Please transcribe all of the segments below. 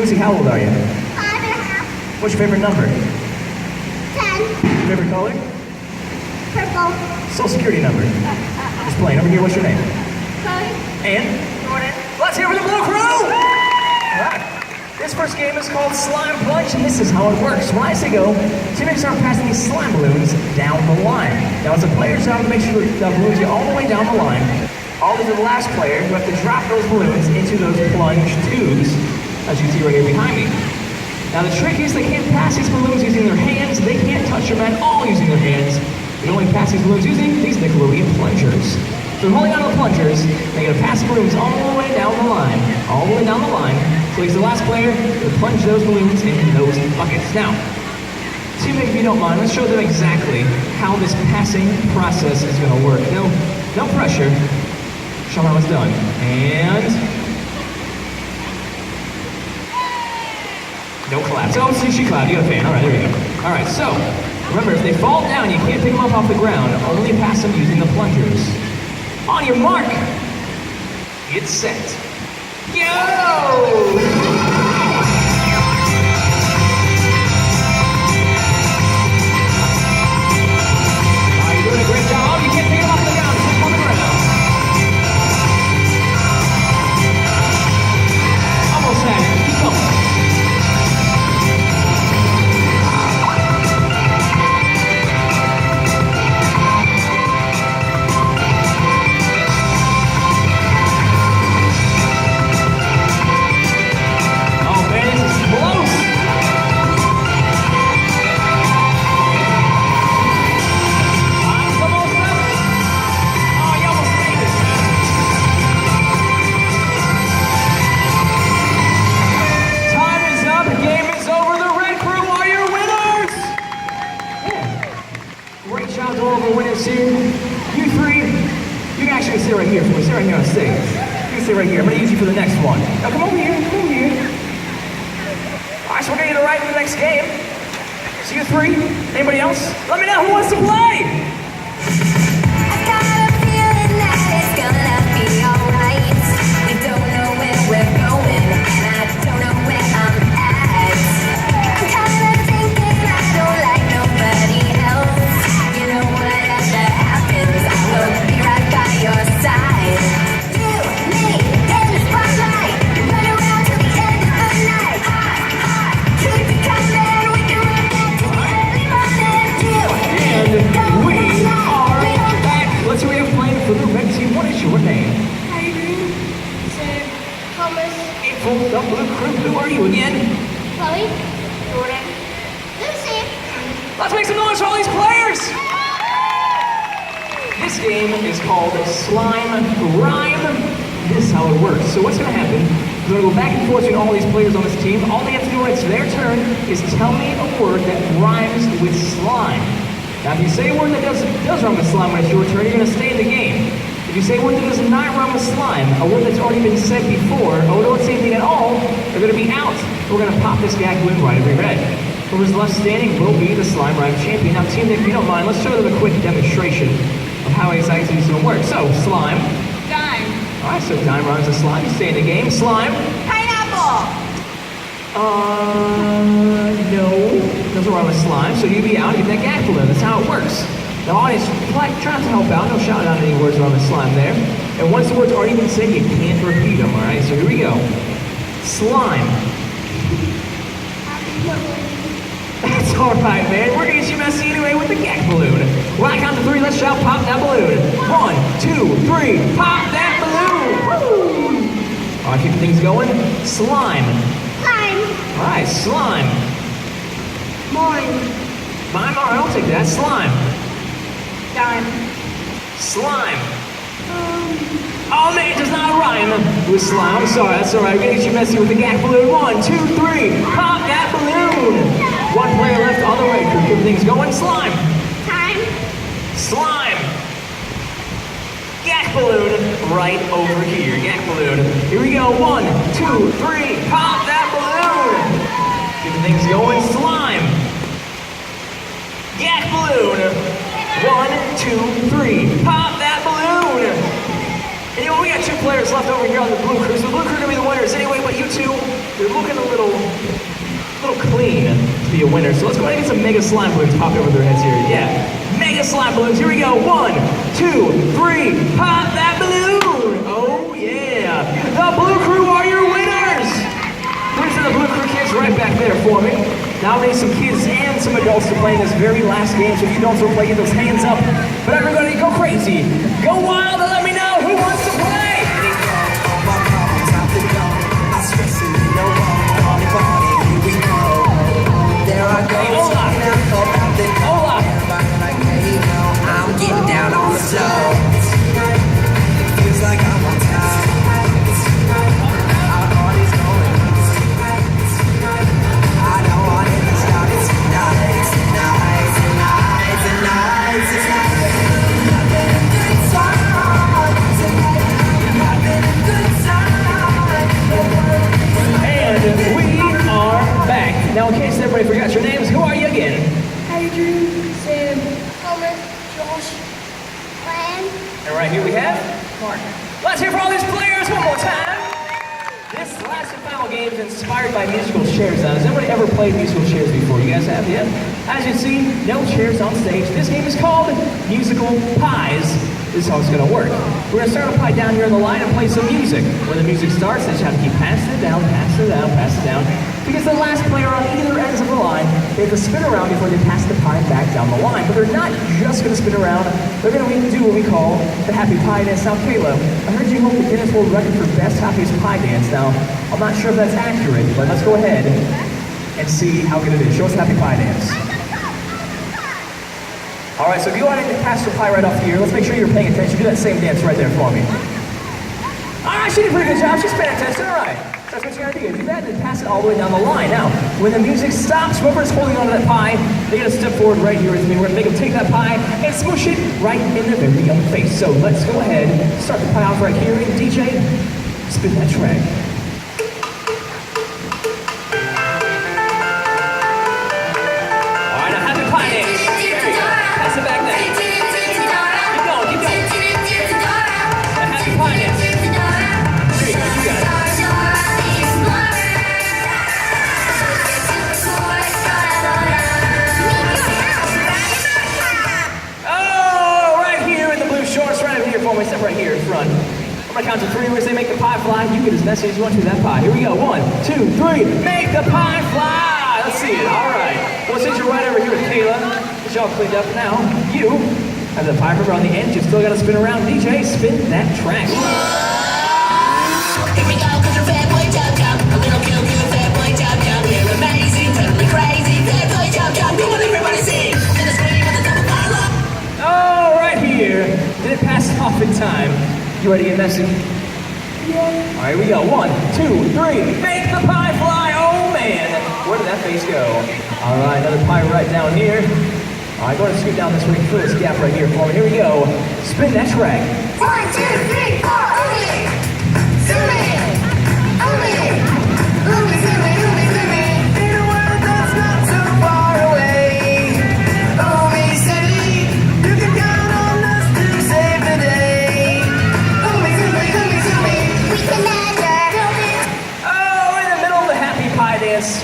Lucy, how old are you? 5.5. What's your favorite number? 10. Favorite color? Purple. Social security number. Just playing. Over here, what's your name? Chloe. And? Jordan. Let's hear it for the Blue Crew! Alright. This first game is called Slime Plunge, and this is how it works. When I say go, teammates start passing these slime balloons down the line. Now it's a player's job to make sure the balloons get all the way down the line. All to the last player who have to drop those balloons into those plunge tubes, as you see right here behind me. Now the trick is they can't pass these balloons using their hands. They can't touch them at all using their hands. They only pass these balloons using these Nickelodeon plungers. So holding on to the plungers, they're gonna pass the balloons all the way down the line. All the way down the line. So he's the last player to plunge those balloons into those buckets. Now, teammate, if you don't mind, let's show them exactly how this passing process is gonna work. No pressure. Show them how it's done. And no claps. Oh, see, she clapped. You got a fan. All right, there we go. All right, so remember, if they fall down, you can't pick them up off the ground. Only pass them using the plungers. On your mark, get set, go! You three, you can actually sit right here. So we sit right here on stage. You can sit right here. I'm going to use you for the next one. Now come over here. Come over here. All right, so we're going to get it right in the next game. So you three, anybody else? Let me know who wants to play. The Blue Crew, who are you again? Chloe. Jordan. Lucy. Let's make some noise for all these players! This game is called Slime Rhyme. This is how it works. So what's going to happen, we're going to go back and forth between all these players on this team. All they have to do when it's their turn is tell me a word that rhymes with slime. Now if you say a word that does rhyme with slime when it's your turn, you're going to stay in the game. If you say a word that does not rhyme with slime, a word that's already been said before, or don't say anything at all, they're going to be out. We're going to pop this gag balloon right over your head. Whoever's left standing will be the Slime Rhyme champion. Now team, if you don't mind, let's show them a quick demonstration of how exactly this is going to work. So, slime. Dime. Alright, so dime rhymes with slime. You stay in the game. Slime. Pineapple. No. Doesn't rhyme with slime, so you be out, you get that gag balloon. That's how it works. The audience, try not to help out. No shout out any words around the slime there. And once the words already been said, you can't repeat them, alright? So here we go. Slime. That's alright, man. We're gonna get you messy anyway with the gag balloon. When I count to three, let's shout, pop that balloon. 1, 2, 3, pop that balloon! Woo! Alright, keep things going. Slime. Slime. Alright, slime. Mine. Mime, alright, I'll take that. Slime. Dime. Slime. Oh man, it does not rhyme with slime. I'm sorry, that's alright. We're gonna get you messy with the gag balloon. 1, 2, 3, pop that balloon! One player left on the red crew. Keep things going. Slime. Time. Slime. Gag balloon right over here. Gag balloon. Here we go. 1, 2, 3, pop that balloon! Keep things going. Slime. Gag balloon. 1, 2, 3, pop that balloon! And you know, we got 2 players left over here on the Blue Crew, so the Blue Crew are gonna be the winners anyway, but you two, They're looking a little clean to be a winner. So let's go ahead and get some mega slime balloons popped over their heads here. Yeah, mega slime balloons. Here we go. 1, 2, 3. Pop that balloon. Oh yeah. The Blue Crew are your winners. Where's the Blue Crew kids right back there for me? Now we need some kids and some adults to play in this very last game. So if you don't want to play, get those hands up. But everybody go crazy. Go wild and let me know who wants to play. I'm getting down on the floor. Feels like I'm on top. Our party's going on. I know I need to start it tonight, tonight, tonight, tonight, tonight. Having a good time. Tonight, having a good time. And we are back. Now, in case everybody forgot your names, who are you again? Adrian, Sam, Homer, Josh, Glenn. And right here we have Mark. Let's hear for all these players one more time. This last and final game is inspired by musical chairs. Now, has anybody ever played musical chairs before? You guys have, yeah? As you see, no chairs on stage. This game is called Musical Pies. This is how it's gonna work. We're gonna start a pie down here on the line and play some music. When the music starts, they just have to keep passing it down, pass it down, pass it down. Because the last player on either ends of the line, they have to spin around before they pass the pie back down the line. But they're not just gonna spin around, they're gonna do what we call the Happy Pie Dance. Now, Kayla, I heard you hold the Guinness World Record for Best Happiest Pie Dance. Now, I'm not sure if that's accurate, but let's go ahead and see how good it is. Show us the Happy Pie Dance. All right, so if you want to pass the pie right off here, let's make sure you're paying attention. Do that same dance right there for me. All right, she did a pretty good job. She's paying attention. All right. That's what you're going to do. Do that and then pass it all the way down the line. Now, when the music stops, whoever's holding onto that pie, they got to step forward right here with me. We're going to make them take that pie and smoosh it right in their very young face. So let's go ahead, start the pie off right here. And DJ, spin that track. All right, now have the pie dance. There you go. Pass it back there. Keep going, keep going. Now have the pie dance. There you go, you got it. Step right here in front. I'm gonna count to 3. We're gonna say make the pie fly. You get as messy as you want to that pie. Here we go. 1, 2, 3. Make the pie fly. Let's see it. All right. Well, since you're right over here with Kayla, get y'all cleaned up now. You have the pie rubber on the end. You still gotta spin around. DJ, spin that track. Here we go, cause you're fat boy jump jump. A little kill kill fat boy jump jump. We're amazing, totally crazy. Fat boy jump jump. Come on, everybody sing. Then a scream at the top of my lungs. Oh, right here. Did it pass off in time? You ready to get messy? Yeah. All right, here we go. 1, 2, 3. Make the pie fly. Oh, man. Where did that face go? All right, another pie right down here. All right, go ahead and scoot down this way. Fill this gap right here for me. Here we go. Spin that track. 1, 2, 3, 4. Only. Zoom in. Only. Only zoom in. Only zoom in. In a world that's not so far away. Only city. You can count on us to save the day. Only zoom in. Only zoom in. We can never help it. Oh, in the middle of the Happy Pie Dance.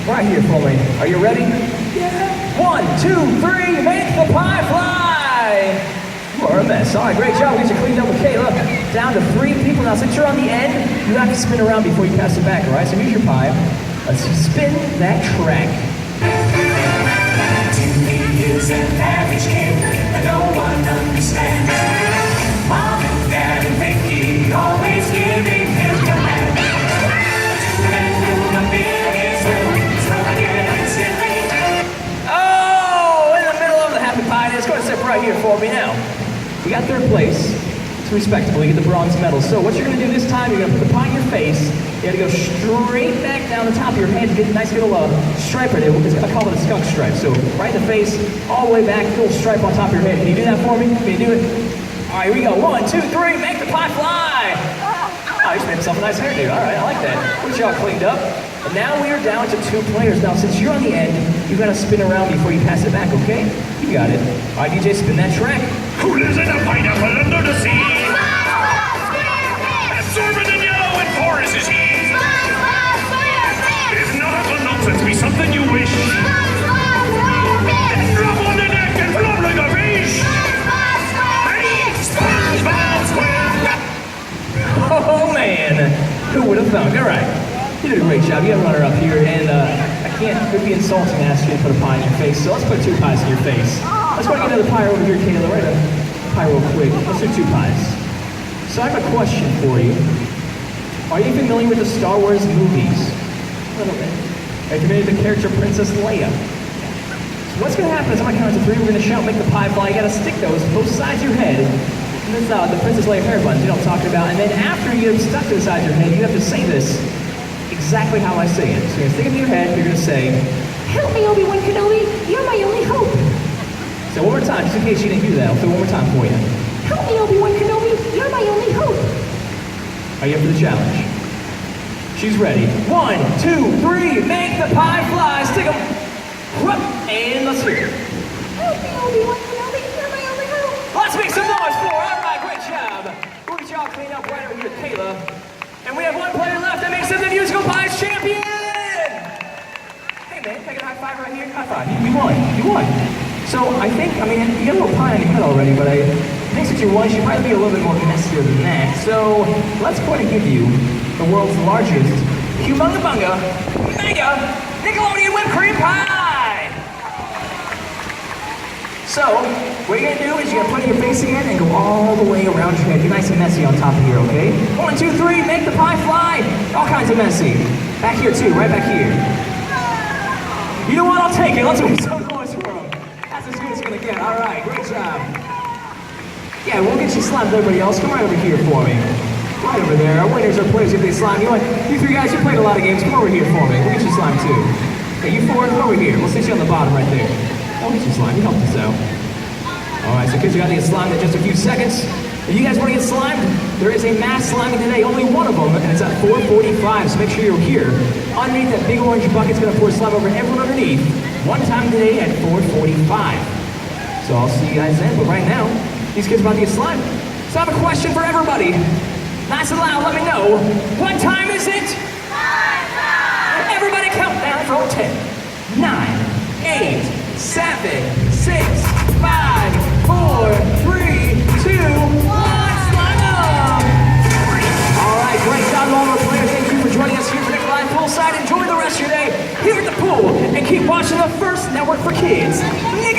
Right here for me. Are you ready? Yeah. 1, 2, 3. Make the pie fly. You are a mess. All right, great job. We get you cleaned up with Kayla. Down to 3 people. Now, since you're on the end, you have to spin around before you pass it back, all right? So here's your pie. Let's spin that track. Jimmy is an average kid that no one understands. Mom and Dad and Mickey always giving him commands. And in the biggest room, so getting silly. Oh, in the middle of the Happy Pie Dance. Go ahead and step right here for me now. We got 3rd place. It's respectable. You get the bronze medal. So what you're going to do this time, you're going to put the pie in your face. You got to go straight back down the top of your head and get a nice little stripe right there. I call it a skunk stripe. So right in the face, all the way back, little stripe on top of your head. Can you do that for me? Can you do it? All right, here we go. 1, 2, 3. Make the pie fly. Oh, you just made yourself a nice hairdo. All right, I like that. Get y'all cleaned up. And now we are down to 2 players. Now, since you're on the end, you got to spin around before you pass it back, okay? You got it. All right, DJ, spin that track. Who lives in a pineapple under the sea? Absorbent and yellow and porous is he. Send me something you wish. SpongeBob SquarePants! Drop on the neck and flop like a fish. SpongeBob Hey, SquarePants! SpongeBob SquarePants. Oh man, who would have thunk? All right, you did a great job. You got a runner up here, and I can't. It would be insulting to ask you to put a pie in your face. So let's put 2 pies in your face. Let's go and get another pie over here, Kayla. Right, a pie real quick. Let's do 2 pies. So I have a question for you. Are you familiar with the Star Wars movies? A little bit. Are you familiar with the character Princess Leia? So what's going to happen is I'm going to count to 3. We're going to shout, make the pie fly. You got to stick those both sides of your head. And this is the Princess Leia hair buns, you know what I'm talking about. And then after you have stuck to the side of your head, you have to say this exactly how I say it. So you're going to stick it in your head, you're going to say, "Help me, Obi-Wan Kenobi, you're my only hope." So one more time, just in case you didn't hear that, I'll do it one more time for you. "Help me, Obi-Wan Kenobi, you're my only hope." Are you up for the challenge? She's ready. 1, 2, 3, make the pie fly, stick them. And let's hear it. Help me, Obi-Wan Kenobi, you're my only hope! Let's make some noise for her. All right, great job. We'll get you all cleaned up right over here, Kayla. And we have 1 player left that makes him the musical pies champion. Hey man, take a high five right here. High five. You won. You won. So I think, I mean, you got a little pie on your head already, but I think since you won, you should probably be a little bit more messier than that. So let's go ahead and give you the world's largest Humunga Bunga Mega Nickelodeon Whipped Cream Pie. So, what you're gonna do is you're gonna put it in your face again and go all the way around your head. Be nice and messy on top of here, okay? 1, 2, 3, make the pie fly. All kinds of messy. Back here too, right back here. You know what? I'll take it. Let's make some noise for him. That's as good as it's gonna get. All right, great job. Yeah, we'll get you slimed with everybody else. Come right over here for me. Right over there. Our winners are players if they slime. You know what? You 3 guys, you played a lot of games. Come over here for me. We'll get you slimed too. Hey, you 4, come over here. We'll sit you on the bottom right there. I'll get you slimed. You helped us out. All right, so kids, we got to get slimed in just a few seconds. If you guys want to get slimed, there is a mass sliming today. Only one of them, and it's at 4:45. So make sure you're here. Underneath that big orange bucket's going to pour slime over everyone underneath. One time today at 4:45. So I'll see you guys then. But right now, these kids are about to get slimed. So I have a question for everybody. Nice and loud, let me know. What time is it? Everybody count down from 10, 9, 8, 7, 6, 5, 4, 3, 2, 1. Slime up! All right, great job to all our players. Thank you for joining us here for Nick Live Poolside. Enjoy the rest of your day here at the pool and keep watching the First Network for Kids. Nick